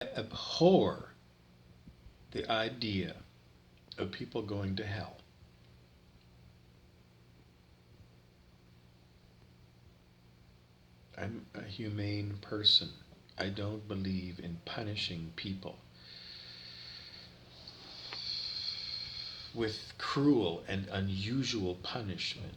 abhor the idea of people going to hell. I'm a humane person. I don't believe in punishing people with cruel and unusual punishment.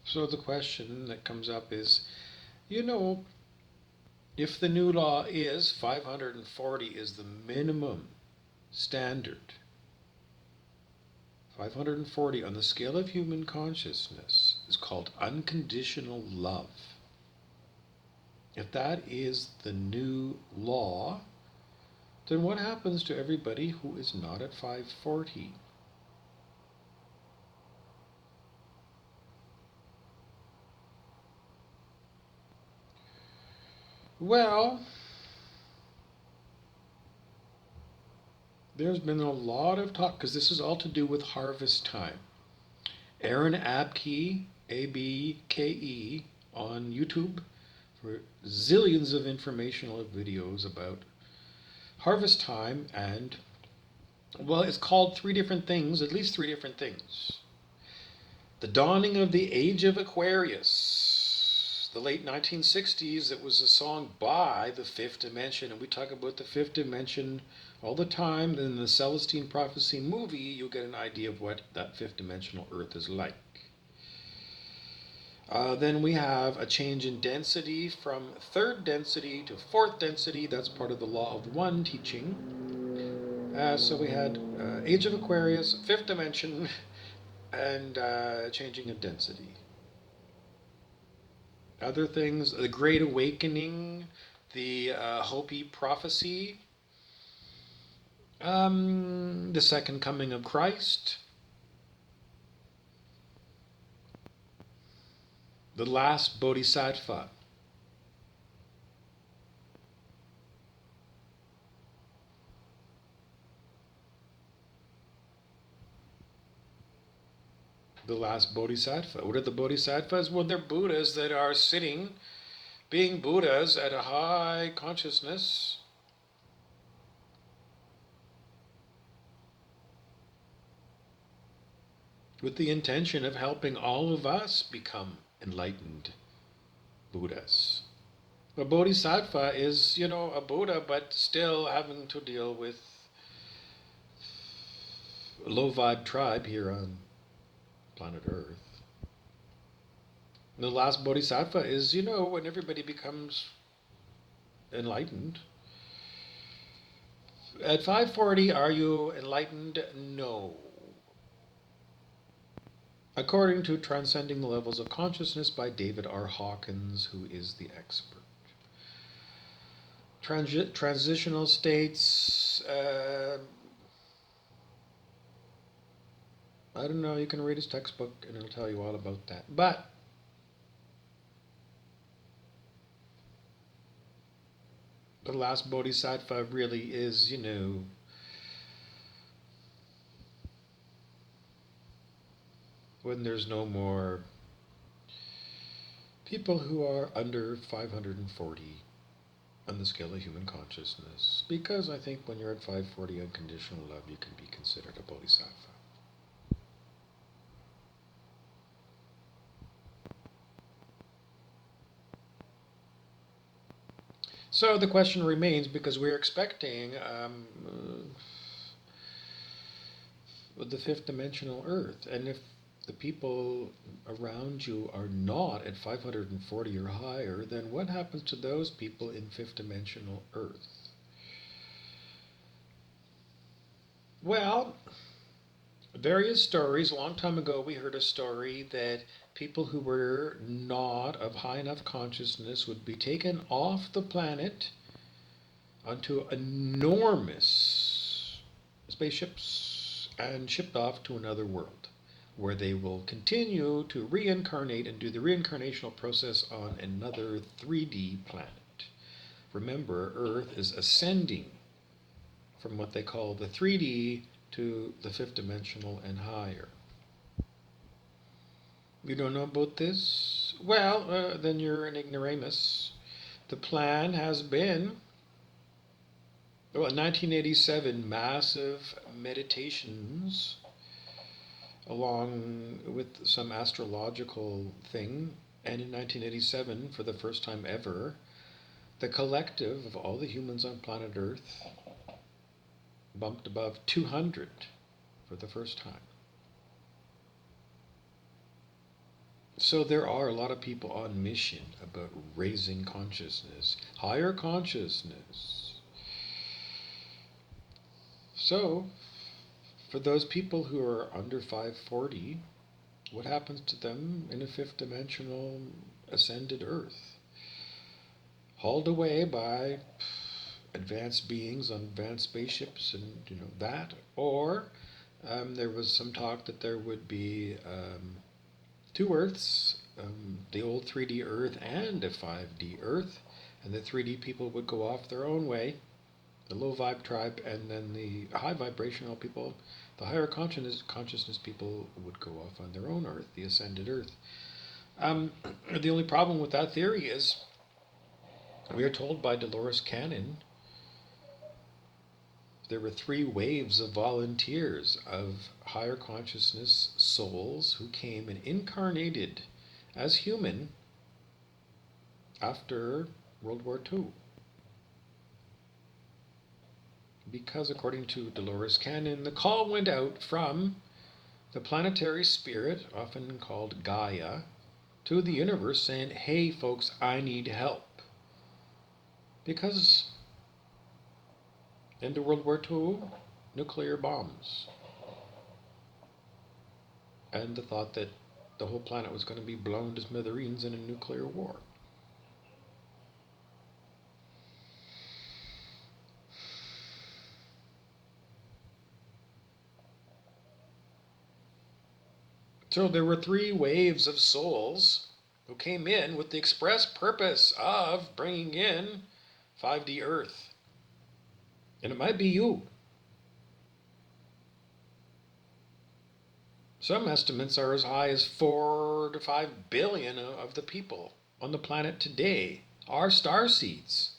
So the question that comes up is, you know, if the new law is 540 is the minimum standard, 540 on the scale of human consciousness is called unconditional love. If that is the new law, then what happens to everybody who is not at 540? Well, there's been a lot of talk, because this is all to do with harvest time. Aaron Abke, A-B-K-E, on YouTube for zillions of informational videos about harvest time, and, well, it's called three different things, at least three different things. The dawning of the age of Aquarius. The late 1960s, it was a song by the Fifth Dimension, and we talk about the Fifth Dimension all the time. In the Celestine Prophecy movie, you'll get an idea of what that fifth dimensional Earth is like. Then we have a change in density from third density to fourth density. That's part of the Law of One teaching. So we had Age of Aquarius, fifth dimension, and changing in density. Other things, the Great Awakening, the Hopi Prophecy, the Second Coming of Christ, the last Bodhisattva. The last Bodhisattva. What are the Bodhisattvas? Well, they're Buddhas that are sitting, being Buddhas at a high consciousness, with the intention of helping all of us become enlightened Buddhas. A Bodhisattva is, a Buddha, but still having to deal with a low vibe tribe here on planet Earth. The last Bodhisattva is, when everybody becomes enlightened. At 540, are you enlightened? No. According to Transcending the Levels of Consciousness by David R. Hawkins, who is the expert. Transitional states, I don't know, you can read his textbook and it'll tell you all about that. But the last Bodhisattva really is, when there's no more people who are under 540 on the scale of human consciousness. Because I think when you're at 540 unconditional love, you can be considered a Bodhisattva. So the question remains, because we're expecting the fifth dimensional Earth, and if the people around you are not at 540 or higher, then what happens to those people in fifth dimensional Earth? Well, various stories. A long time ago, we heard a story that people who were not of high enough consciousness would be taken off the planet onto enormous spaceships and shipped off to another world, where they will continue to reincarnate and do the reincarnational process on another 3D planet. Remember, Earth is ascending from what they call the 3D to the fifth dimensional and higher. You don't know about this? Well, then you're an ignoramus. The plan has been, well, in 1987, massive meditations along with some astrological thing. And in 1987, for the first time ever, the collective of all the humans on planet Earth bumped above 200 for the first time. So there are a lot of people on mission about raising consciousness, higher consciousness. So, for those people who are under 540, what happens to them in a fifth dimensional ascended Earth? Hauled away by advanced beings on advanced spaceships and that, or there was some talk that there would be two Earths, the old 3D Earth and a 5D Earth, and the 3D people would go off their own way, the low vibe tribe, and then the high vibrational people, the higher consciousness people would go off on their own Earth, the ascended Earth. The only problem with that theory is we are told by Dolores Cannon there were 3 waves of volunteers of higher consciousness souls who came and incarnated as human after World War II. Because according to Dolores Cannon, the call went out from the planetary spirit, often called Gaia, to the universe saying, hey folks, I need help. Because into World War II, nuclear bombs. And the thought that the whole planet was going to be blown to smithereens in a nuclear war. So there were 3 waves of souls who came in with the express purpose of bringing in 5D Earth. And it might be you. Some estimates are as high as 4 to 5 billion of the people on the planet today are starseeds.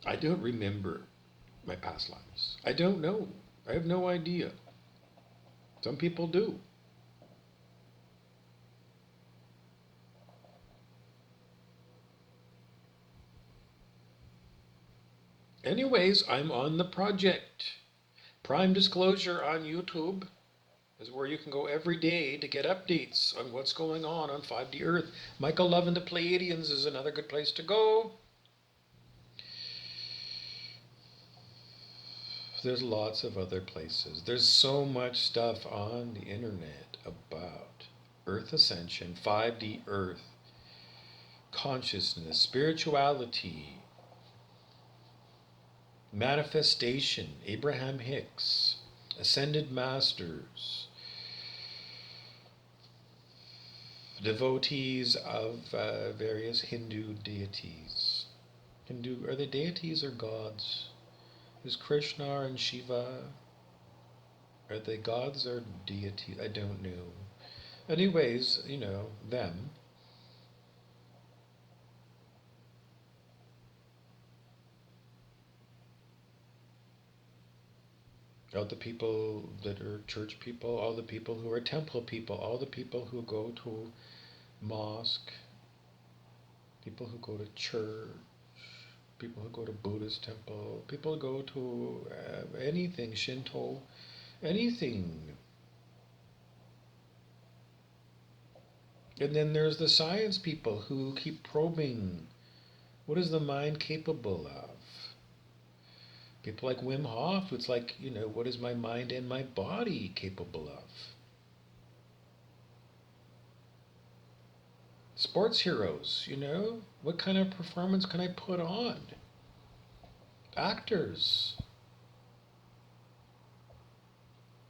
I don't remember my past lives. I don't know. I have no idea. Some people do. Anyways, I'm on the project. Prime Disclosure on YouTube is where you can go every day to get updates on what's going on 5D Earth. Michael Love and the Pleiadians is another good place to go. There's lots of other places. There's so much stuff on the internet about Earth Ascension, 5D Earth, consciousness, spirituality, manifestation, Abraham Hicks, ascended masters, devotees of various Hindu deities. Are they deities or gods? Is Krishna and Shiva, are they gods or deities? I don't know. Anyways, them. All the people that are church people, all the people who are temple people, all the people who go to mosque, people who go to church, people who go to Buddhist temple, people who go to anything, Shinto, anything. And then there's the science people who keep probing. What is the mind capable of? People like Wim Hof, it's like, what is my mind and my body capable of? Sports heroes, what kind of performance can I put on? Actors.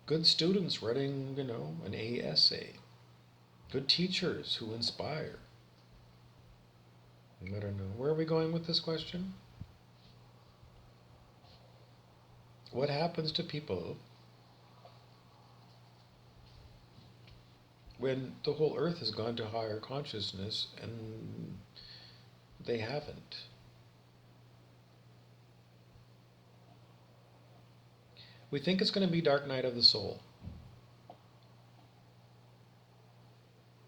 Good students writing, an A essay. Good teachers who inspire. I don't know. Where are we going with this question? What happens to people when the whole earth has gone to higher consciousness and they haven't? We think it's going to be Dark Night of the Soul.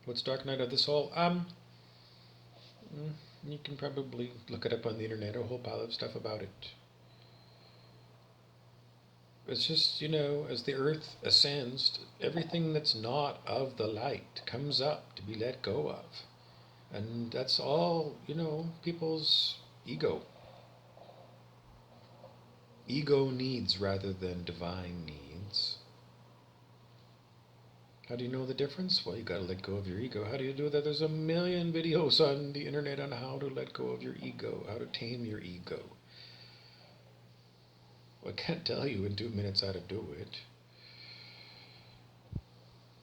What's Dark Night of the Soul? You can probably look it up on the internet, a whole pile of stuff about it. It's just, as the earth ascends, everything that's not of the light comes up to be let go of. And that's all, people's ego. Ego needs rather than divine needs. How do you know the difference? Well, you got to let go of your ego. How do you do that? There's a million videos on the internet on how to let go of your ego, how to tame your ego. Well, I can't tell you in 2 minutes how to do it.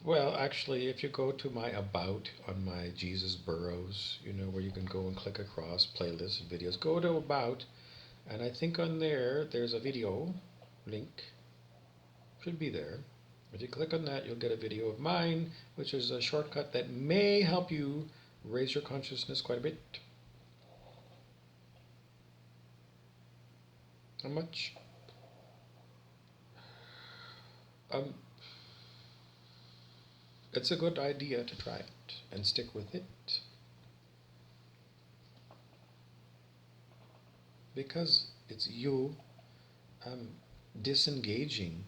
Well, actually, if you go to my About on my Jesus Burrows, where you can go and click across playlists and videos, go to About, and I think on there's a video link. Should be there. If you click on that, you'll get a video of mine, which is a shortcut that may help you raise your consciousness quite a bit. How much? It's a good idea to try it and stick with it. Because it's you disengaging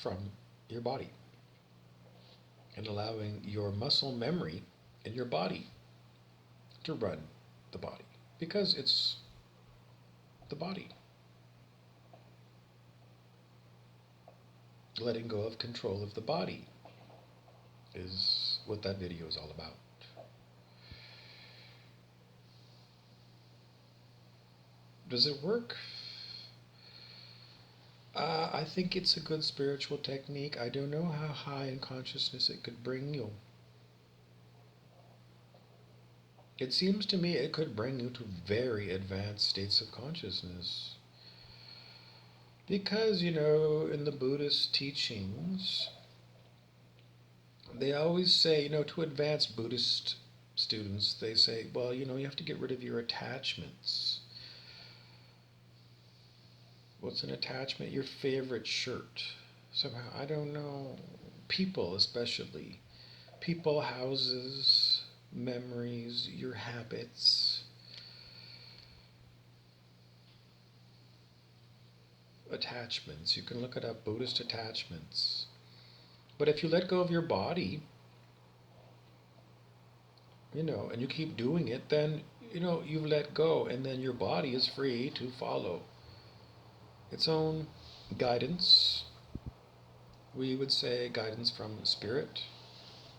from your body and allowing your muscle memory in your body to run the body. Because it's the body. Letting go of control of the body is what that video is all about. Does it work? I think it's a good spiritual technique. I don't know how high in consciousness it could bring you. It seems to me it could bring you to very advanced states of consciousness. Because, in the Buddhist teachings, they always say, to advanced Buddhist students, they say, well, you have to get rid of your attachments. What's an attachment? Your favorite shirt. Somehow, I don't know. People, especially. People, houses, memories, your habits. Attachments. You can look it up, Buddhist attachments. But if you let go of your body, and you keep doing it, then, you've let go, and then your body is free to follow its own guidance. We would say guidance from spirit,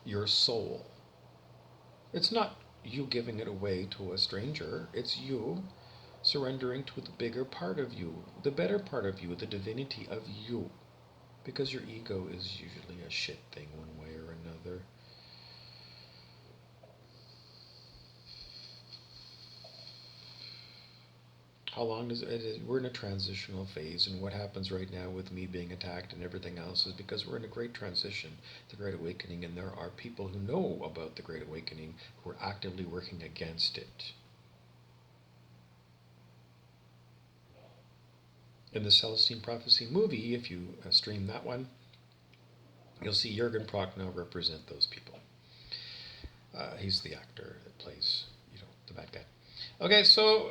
your soul. It's not you giving it away to a stranger. It's you surrendering to the bigger part of you, the better part of you, the divinity of you. Because your ego is usually a shit thing one way or another. How long does it? We're in a transitional phase, and what happens right now with me being attacked and everything else is because we're in a great transition, the Great Awakening, and there are people who know about the Great Awakening who are actively working against it. In the Celestine Prophecy movie, if you stream that one, you'll see Jürgen Prochnow represent those people. He's the actor that plays, the bad guy. Okay, so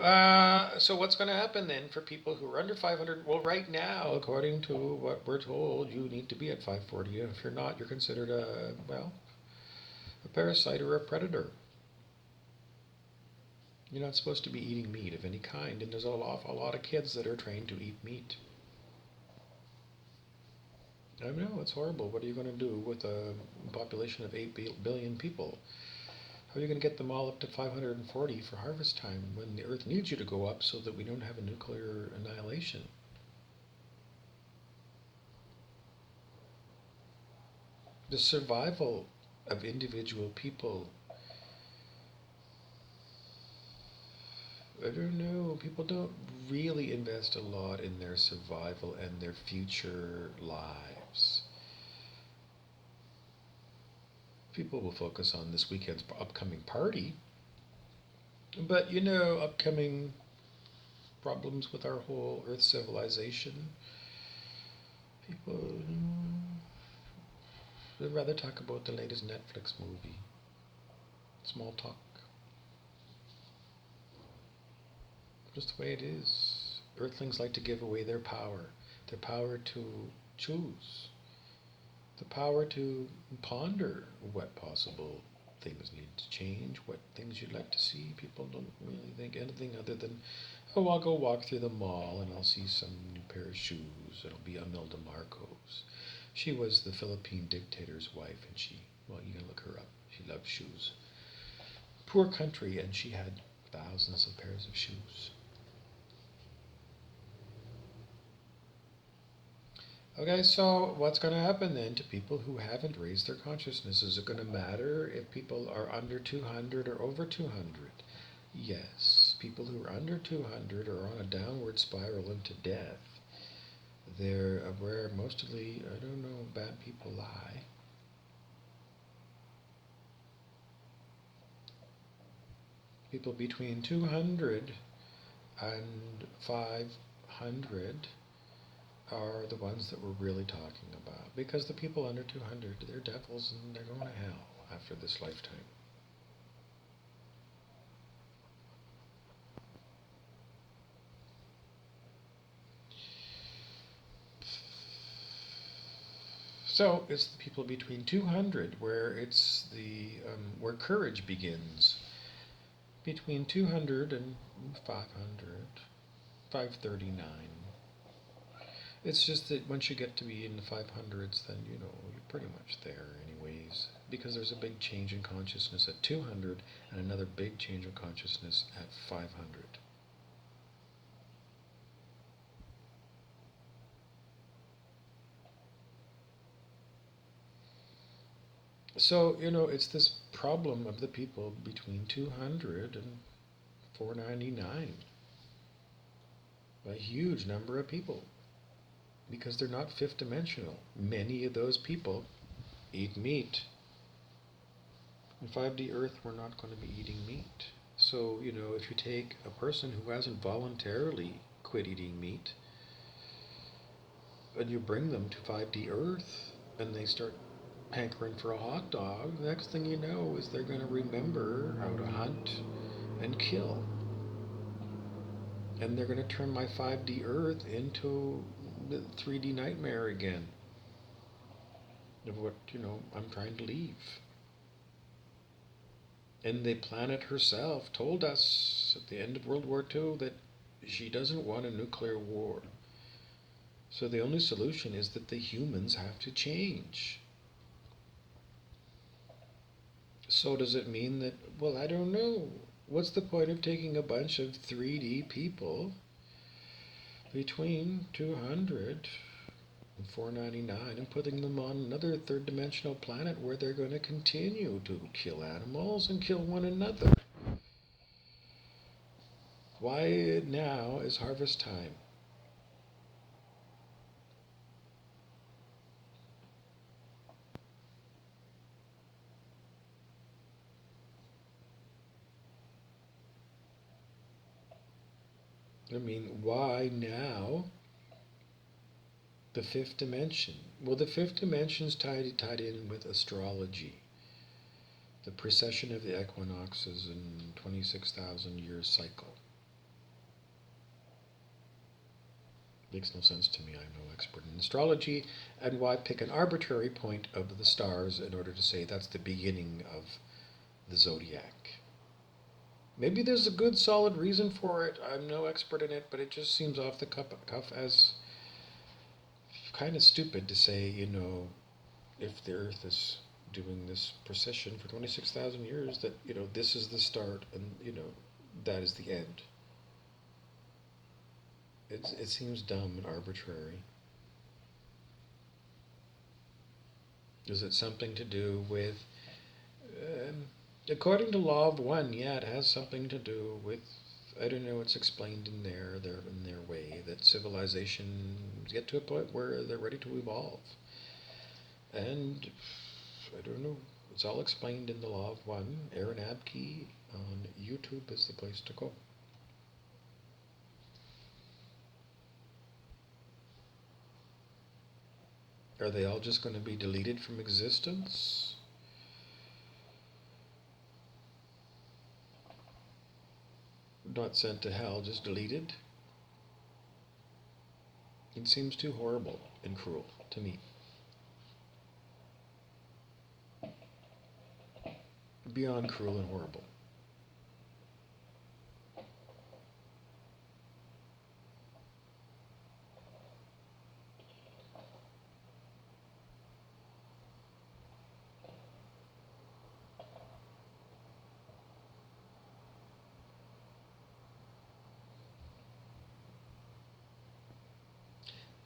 what's going to happen then for people who are under 500? Well, right now, according to what we're told, you need to be at 540. If you're not, you're considered a parasite or a predator. You're not supposed to be eating meat of any kind, and there's a lot of kids that are trained to eat meat. I know, it's horrible. What are you going to do with a population of 8 billion people? How are you going to get them all up to 540 for harvest time when the Earth needs you to go up so that we don't have a nuclear annihilation? The survival of individual people I don't know. People don't really invest a lot in their survival and their future lives. People will focus on this weekend's upcoming party, but upcoming problems with our whole Earth civilization. People would rather talk about the latest Netflix movie. Small talk. Just the way it is. Earthlings like to give away their power to choose, the power to ponder what possible things need to change, what things you'd like to see. People don't really think anything other than, oh, I'll go walk through the mall and I'll see some new pair of shoes. It'll be Imelda Marcos. She was the Philippine dictator's wife, and well, you can look her up. She loved shoes. Poor country, and she had thousands of pairs of shoes. Okay, so what's going to happen then to people who haven't raised their consciousness? Is it going to matter if people are under 200 or over 200? Yes, people who are under 200 are on a downward spiral into death. They're where mostly, I don't know, bad people lie. People between 200 and 500 are the ones that we're really talking about. Because the people under 200, they're devils and they're going to hell after this lifetime. So it's the people between 200 where it's where courage begins. Between 200 and 500, 539. It's just that once you get to be in the 500s, then you're pretty much there anyways, because there's a big change in consciousness at 200 and another big change in consciousness at 500. So, it's this problem of the people between 200 and 499. A huge number of people. Because they're not fifth dimensional. Many of those people eat meat. In 5D Earth, we're not going to be eating meat. So, if you take a person who hasn't voluntarily quit eating meat, and you bring them to 5D Earth, and they start hankering for a hot dog, the next thing you know is they're going to remember how to hunt and kill. And they're going to turn my 5D Earth into the 3D nightmare again of what, I'm trying to leave. And the planet herself told us at the end of World War II that she doesn't want a nuclear war. So the only solution is that the humans have to change. So does it mean that, well, I don't know. What's the point of taking a bunch of 3D people between 200 and 499 and putting them on another third dimensional planet where they're going to continue to kill animals and kill one another? Why now is harvest time? I mean, why now the fifth dimension? Well, the fifth dimension's tied in with astrology. The precession of the equinoxes in 26,000 years cycle. Makes no sense to me. I'm no expert in astrology. And why pick an arbitrary point of the stars in order to say that's the beginning of the zodiac? Maybe there's a good solid reason for it. I'm no expert in it, but it just seems off the cuff as kind of stupid to say, if the Earth is doing this precession for 26,000 years, that, this is the start and, that is the end. It seems dumb and arbitrary. Is it something to do with, according to Law of One, yeah, it has something to do with I don't know. It's explained in their way that civilizations get to a point where they're ready to evolve, and I don't know. It's all explained in the Law of One. Aaron Abke on YouTube is the place to go. Are they all just going to be deleted from existence? Not sent to hell, just deleted? It seems too horrible and cruel to me. Beyond cruel and horrible.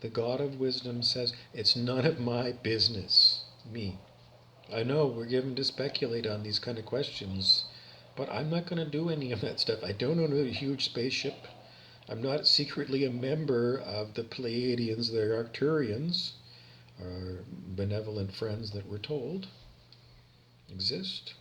The God of wisdom says, it's none of my business. Me. I know we're given to speculate on these kind of questions, but I'm not going to do any of that stuff. I don't own a huge spaceship. I'm not secretly a member of the Pleiadians, the Arcturians, our benevolent friends that we're told exist.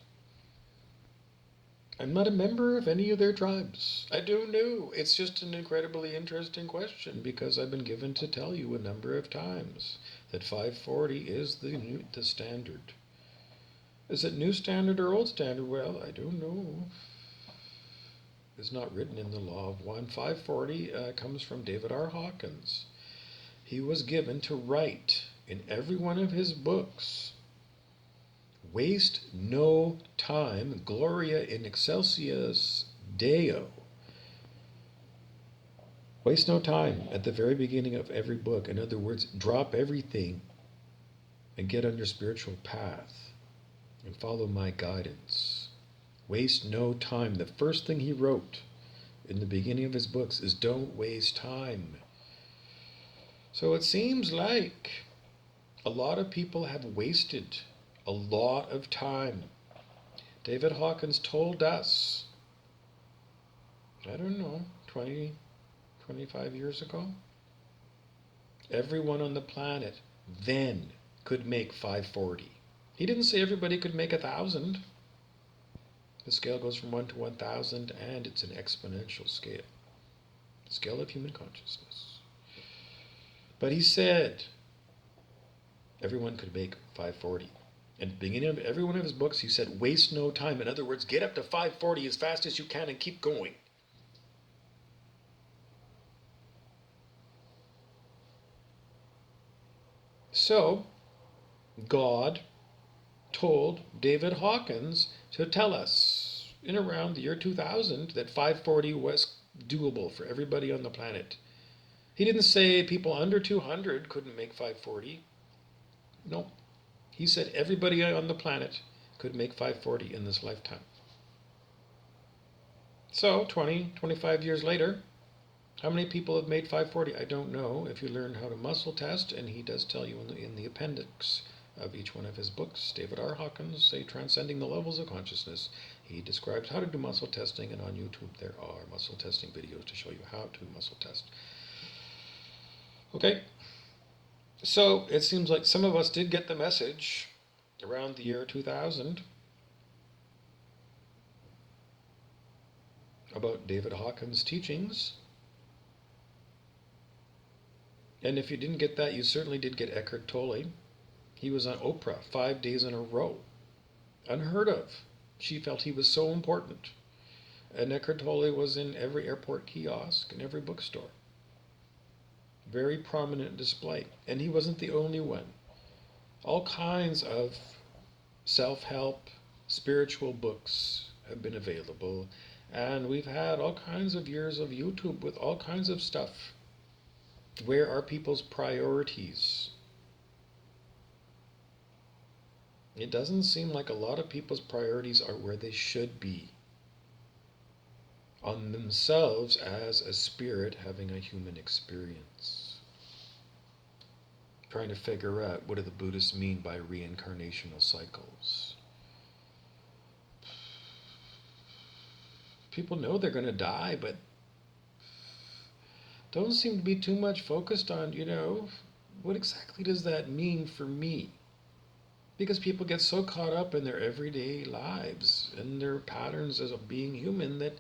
I'm not a member of any of their tribes. I don't know. It's just an incredibly interesting question because I've been given to tell you a number of times that 540 is the standard. Is it new standard or old standard? Well, I don't know. It's not written in the Law of One. 540 comes from David R. Hawkins. He was given to write in every one of his books, waste no time, Gloria in excelsis Deo. Waste no time at the very beginning of every book. In other words, drop everything and get on your spiritual path and follow my guidance. Waste no time. The first thing he wrote in the beginning of his books is don't waste time. So it seems like a lot of people have wasted a lot of time. David Hawkins told us, I don't know, 20, 25 years ago, everyone on the planet then could make 540. He didn't say everybody could make 1,000. The scale goes from 1 to 1,000, and it's an exponential scale. The scale of human consciousness. But he said everyone could make 540. And at the beginning of every one of his books, he said, waste no time. In other words, get up to 540 as fast as you can and keep going. So, God told David Hawkins to tell us in around the year 2000 that 540 was doable for everybody on the planet. He didn't say people under 200 couldn't make 540. No. He said everybody on the planet could make 540 in this lifetime. So, 20, 25 years later, how many people have made 540? I don't know. If you learn how to muscle test, and he does tell you in the appendix of each one of his books, David R. Hawkins, say Transcending the Levels of Consciousness, he describes how to do muscle testing, and on YouTube there are muscle testing videos to show you how to muscle test. Okay, so it seems like some of us did get the message around the year 2000 about David Hawkins' teachings. And if you didn't get that, you certainly did get Eckhart Tolle. He was on Oprah 5 days in a row. Unheard of. She felt he was so important. And Eckhart Tolle was in every airport kiosk and every bookstore. Very prominent display. And he wasn't the only one. All kinds of self-help, spiritual books have been available. And we've had all kinds of years of YouTube with all kinds of stuff. Where are people's priorities? It doesn't seem like a lot of people's priorities are where they should be. On themselves as a spirit having a human experience. Trying to figure out what do the Buddhists mean by reincarnational cycles. People know they're going to die, but don't seem to be too much focused on, what exactly does that mean for me? Because people get so caught up in their everyday lives and their patterns as of being human that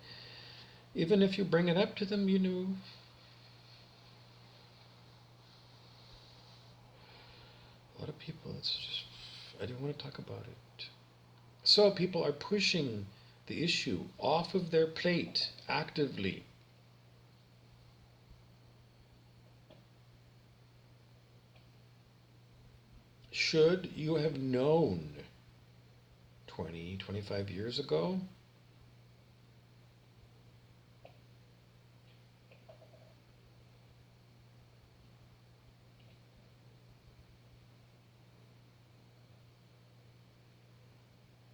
even if you bring it up to them, a lot of people, it's just, I don't want to talk about it. So people are pushing the issue off of their plate actively. Should you have known 20, 25 years ago?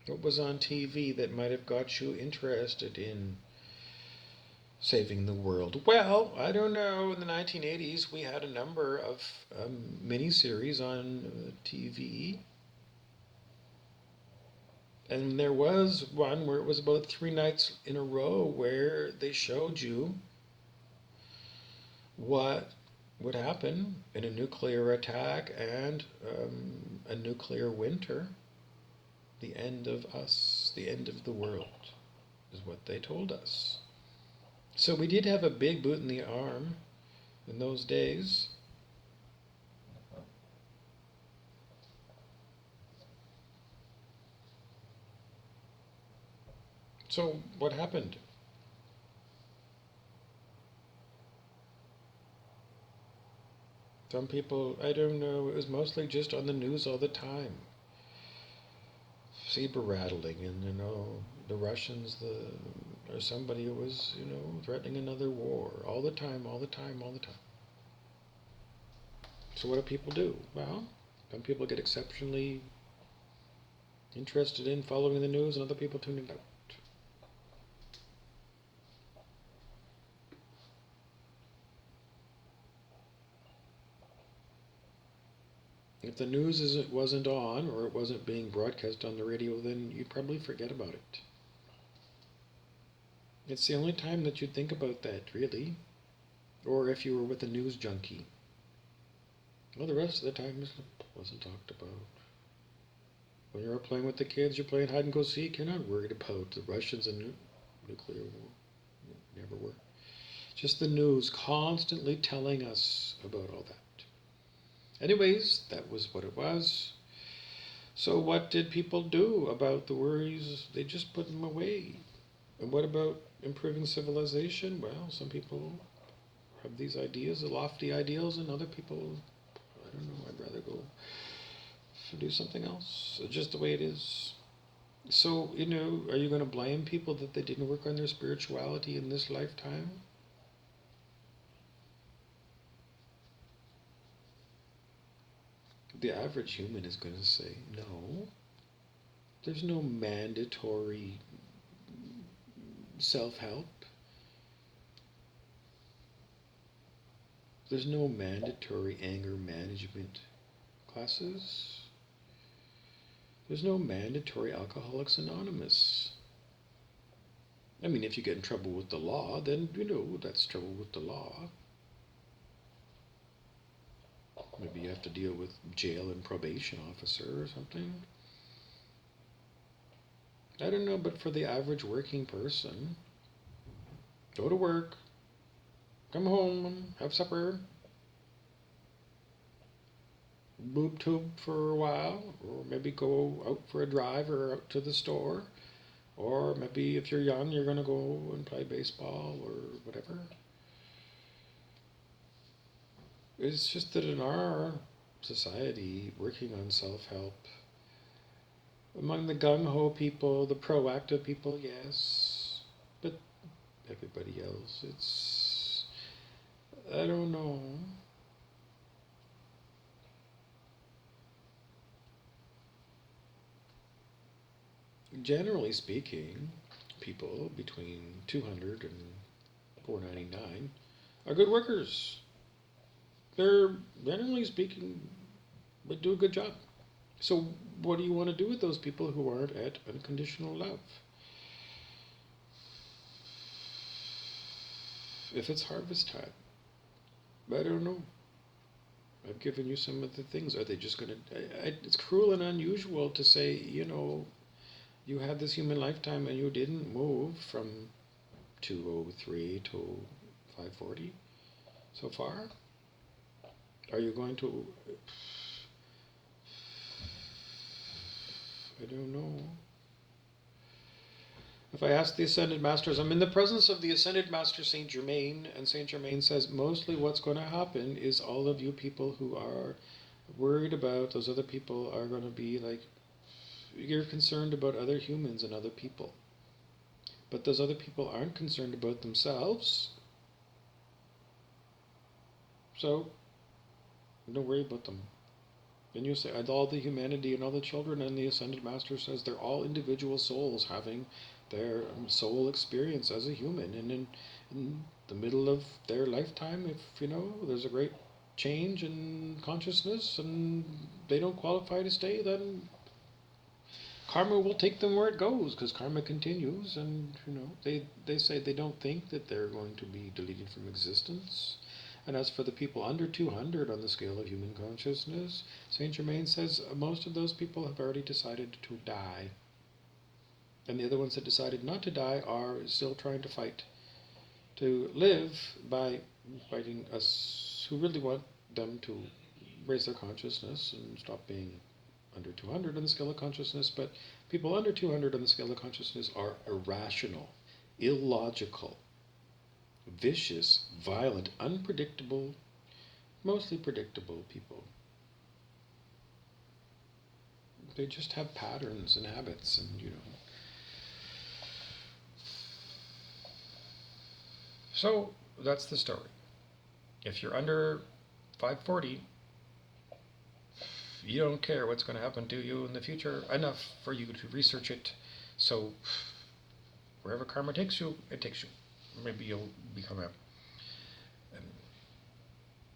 What was on TV that might have got you interested in saving the world? Well, I don't know. In the 1980s, we had a number of miniseries on TV. And there was one where it was about 3 nights in a row where they showed you what would happen in a nuclear attack and a nuclear winter. The end of us, the end of the world, is what they told us. So we did have a big boot in the arm in those days. So what happened? Some people, I don't know, it was mostly just on the news all the time. Saber rattling, and the Russians, or somebody who was threatening another war all the time, all the time, all the time. So what do people do? Well, some people get exceptionally interested in following the news, and other people tune it out. If the news wasn't on, or it wasn't being broadcast on the radio, then you'd probably forget about it. It's the only time that you'd think about that, really. Or if you were with a news junkie. Well, the rest of the time it wasn't talked about. When you're out playing with the kids, you're playing hide and go seek, you're not worried about the Russians and nuclear war. You never were. Just the news constantly telling us about all that. Anyways, that was what it was. So what did people do about the worries? They just put them away. And what about improving civilization? Well, some people have these ideas, the lofty ideals, and other people, I don't know, I'd rather go do something else. It's just the way it is. So, are you going to blame people that they didn't work on their spirituality in this lifetime? The average human is going to say, no. There's no mandatory self-help. There's no mandatory anger management classes. There's no mandatory Alcoholics Anonymous. I mean, if you get in trouble with the law, then, that's trouble with the law. Maybe you have to deal with jail and probation officer or something. I don't know, but for the average working person, go to work, come home, have supper, boob tube for a while, or maybe go out for a drive or out to the store, or maybe if you're young, you're going to go and play baseball or whatever. It's just that in our society, working on self-help, among the gung-ho people, the proactive people, yes, but everybody else, it's, I don't know. Generally speaking, people between 200 and 499 are good workers. They're, generally speaking, they do a good job. So what do you want to do with those people who aren't at unconditional love? if it's harvest time. I don't know. I've given you some of the things. Are they just going to... It's cruel and unusual to say, you had this human lifetime and you didn't move from 203 to 540 so far. Are you going to... I don't know. If I ask the Ascended Masters, I'm in the presence of the Ascended Master Saint Germain, and Saint Germain says mostly what's going to happen is all of you people who are worried about those other people are going to be like, you're concerned about other humans and other people. But those other people aren't concerned about themselves. So, don't worry about them. And you say, all the humanity and all the children, and the Ascended Master says they're all individual souls having their soul experience as a human. And in the middle of their lifetime, if, there's a great change in consciousness and they don't qualify to stay, then karma will take them where it goes, because karma continues. And, they say they don't think that they're going to be deleted from existence. And as for the people under 200 on the scale of human consciousness, Saint Germain says most of those people have already decided to die. And the other ones that decided not to die are still trying to fight to live by fighting us who really want them to raise their consciousness and stop being under 200 on the scale of consciousness. But people under 200 on the scale of consciousness are irrational, illogical, vicious, violent, unpredictable, mostly predictable people. They just have patterns and habits, and So that's the story. If you're under 540, you don't care what's going to happen to you in the future enough for you to research it. So wherever karma takes you, it takes you. Maybe you'll become a...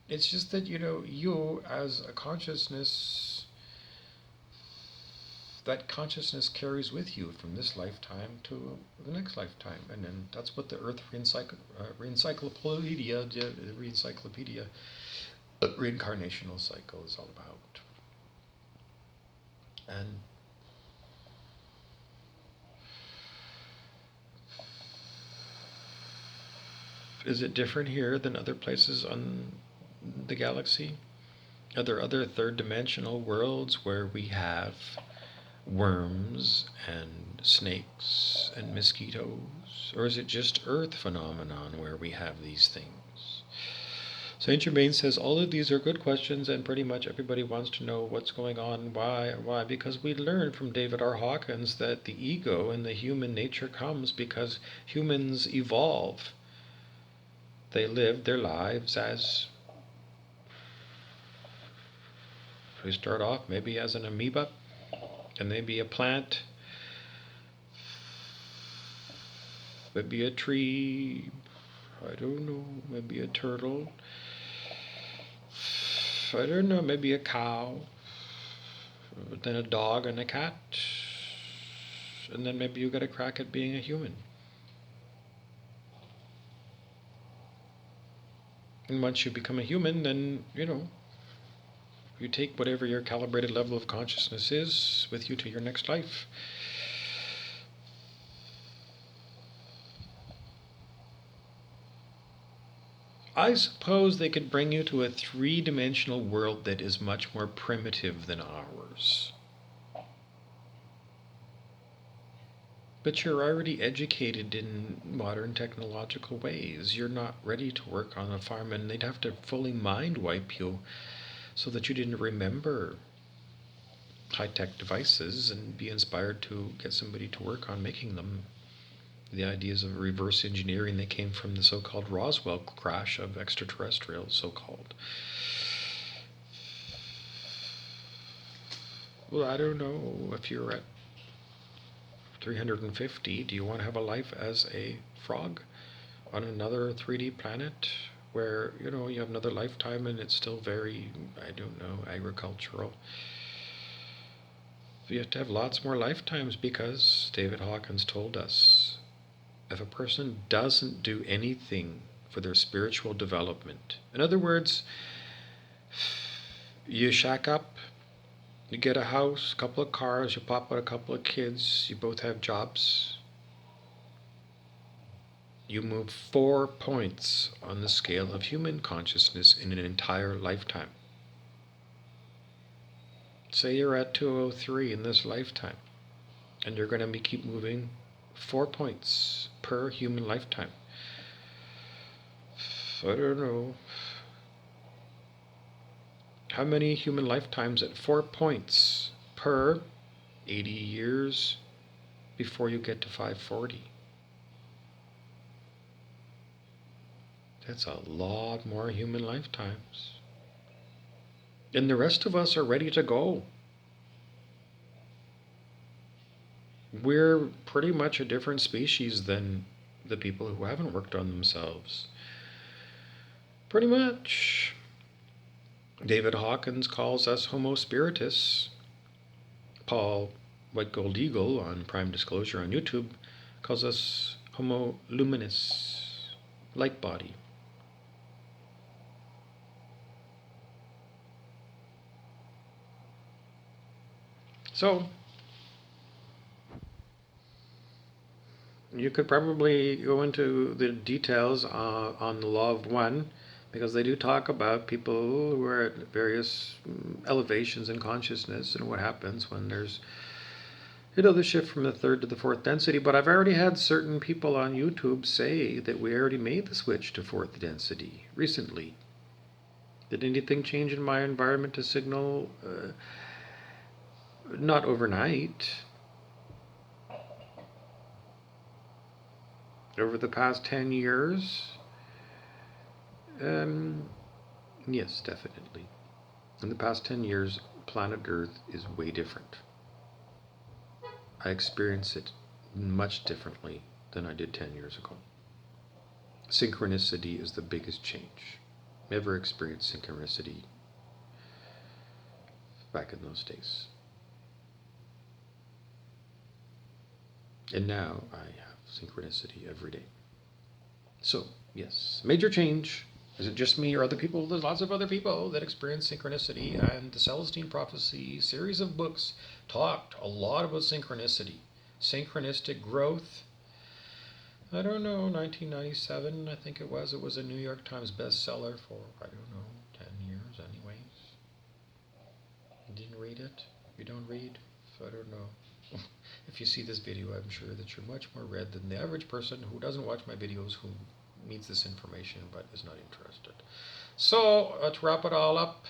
It's just that, you as a consciousness, that consciousness carries with you from this lifetime to the next lifetime. And then that's what the Earth Reencyclopedia, reincarnational cycle is all about. And is it different here than other places on the galaxy? Are there other third-dimensional worlds where we have worms and snakes and mosquitoes? Or is it just Earth phenomenon where we have these things? Saint Germain says all of these are good questions, and pretty much everybody wants to know what's going on, why, because we learned from David R. Hawkins that the ego and the human nature comes because humans evolve. They live their lives as... we start off maybe as an amoeba, and maybe a plant, maybe a tree, I don't know, maybe a turtle, I don't know, maybe a cow, then a dog and a cat, and then maybe you get a crack at being a human. And once you become a human, then, you take whatever your calibrated level of consciousness is with you to your next life. I suppose they could bring you to a three-dimensional world that is much more primitive than ours. But you're already educated in modern technological ways. You're not ready to work on a farm, and they'd have to fully mind wipe you so that you didn't remember high-tech devices and be inspired to get somebody to work on making them. The ideas of reverse engineering that came from the so-called Roswell crash of extraterrestrials, so-called. Well, I don't know, if you're at 350, do you want to have a life as a frog on another 3D planet where, you have another lifetime and it's still very, I don't know, agricultural? You have to have lots more lifetimes because David Hawkins told us if a person doesn't do anything for their spiritual development. In other words, you shack up, you get a house, a couple of cars, you pop out a couple of kids, you both have jobs. You move 4 points on the scale of human consciousness in an entire lifetime. Say you're at 203 in this lifetime, and you're going to keep moving 4 points per human lifetime. I don't know how many human lifetimes at 4 points per 80 years before you get to 540. That's a lot more human lifetimes. And the rest of us are ready to go. We're pretty much a different species than the people who haven't worked on themselves. Pretty much. David Hawkins calls us Homo Spiritus. Paul White Gold Eagle on Prime Disclosure on YouTube calls us Homo Luminous, light body. So, you could probably go into the details on the law of one, because they do talk about people who are at various elevations in consciousness and what happens when there's, the shift from the third to the fourth density. But I've already had certain people on YouTube say that we already made the switch to fourth density recently. Did anything change in my environment to signal? Not overnight. Over the past 10 years? Yes, definitely. In the past 10 years, planet Earth is way different. I experience it much differently than I did 10 years ago. Synchronicity is the biggest change. Never experienced synchronicity back in those days. And now I have synchronicity every day. So, yes, major change. Is it just me or other people? There's lots of other people that experience synchronicity, and the Celestine Prophecy series of books talked a lot about synchronicity. Synchronistic growth. I don't know, 1997, I think it was. It was a New York Times bestseller for, 10 years anyways. You didn't read it? You don't read? So I don't know. If you see this video, I'm sure that you're much more read than the average person who doesn't watch my videos, who needs this information but is not interested. So, to wrap it all up,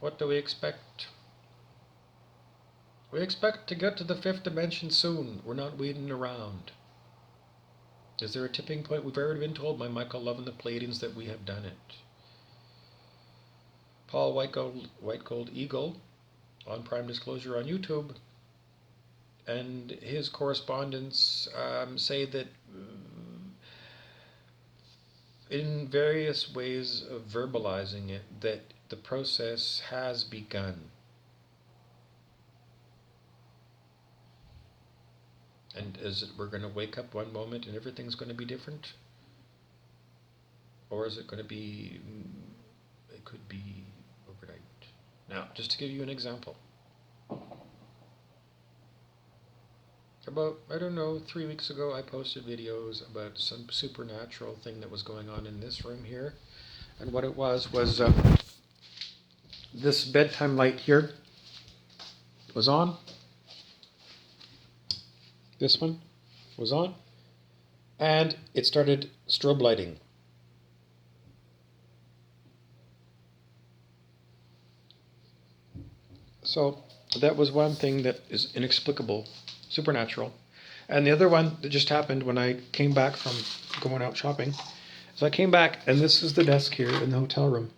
what do we expect? We expect to get to the fifth dimension soon. We're not waiting around. Is there a tipping point? We've already been told by Michael Love and the Pleiadians that we have done it. Paul White Gold Eagle on Prime Disclosure on YouTube and his correspondents say that in various ways of verbalizing it, that the process has begun. And is it we're going to wake up one moment and everything's going to be different? Or is it going to be, it could be overnight. Now, just to give you an example. About, 3 weeks ago, I posted videos about some supernatural thing that was going on in this room here. And what it was this bedtime light here was on. This one was on. And it started strobe lighting. So that was one thing that is inexplicable, supernatural. And the other one that just happened when I came back from going out shopping. So I came back, and this is the desk here in the hotel room.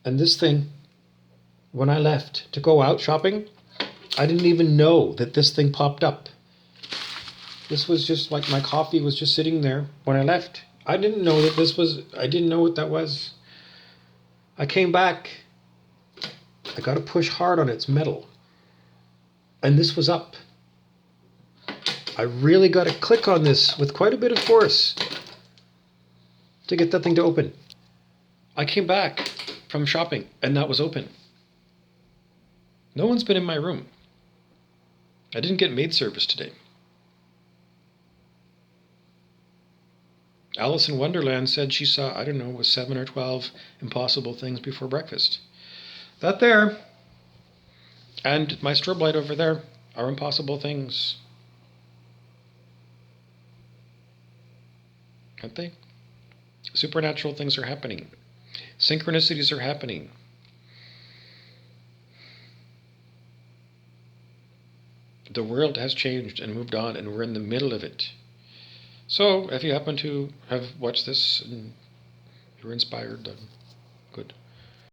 And this thing, when I left to go out shopping, I didn't even know that this thing popped up. This was just like my coffee was just sitting there when I left. I didn't know that I didn't know what that was. I came back. I got to push hard on its metal. And this was up. I really got to click on this with quite a bit of force. to get that thing to open. I came back from shopping and that was open. No one's been in my room. I didn't get maid service today. Alice in Wonderland said she saw, I don't know, was 7 or 12 impossible things before breakfast. That there and my strobe light over there are impossible things. Aren't they? Supernatural things are happening. Synchronicities are happening. The world has changed and moved on, and we're in the middle of it. So, if you happen to have watched this and you're inspired,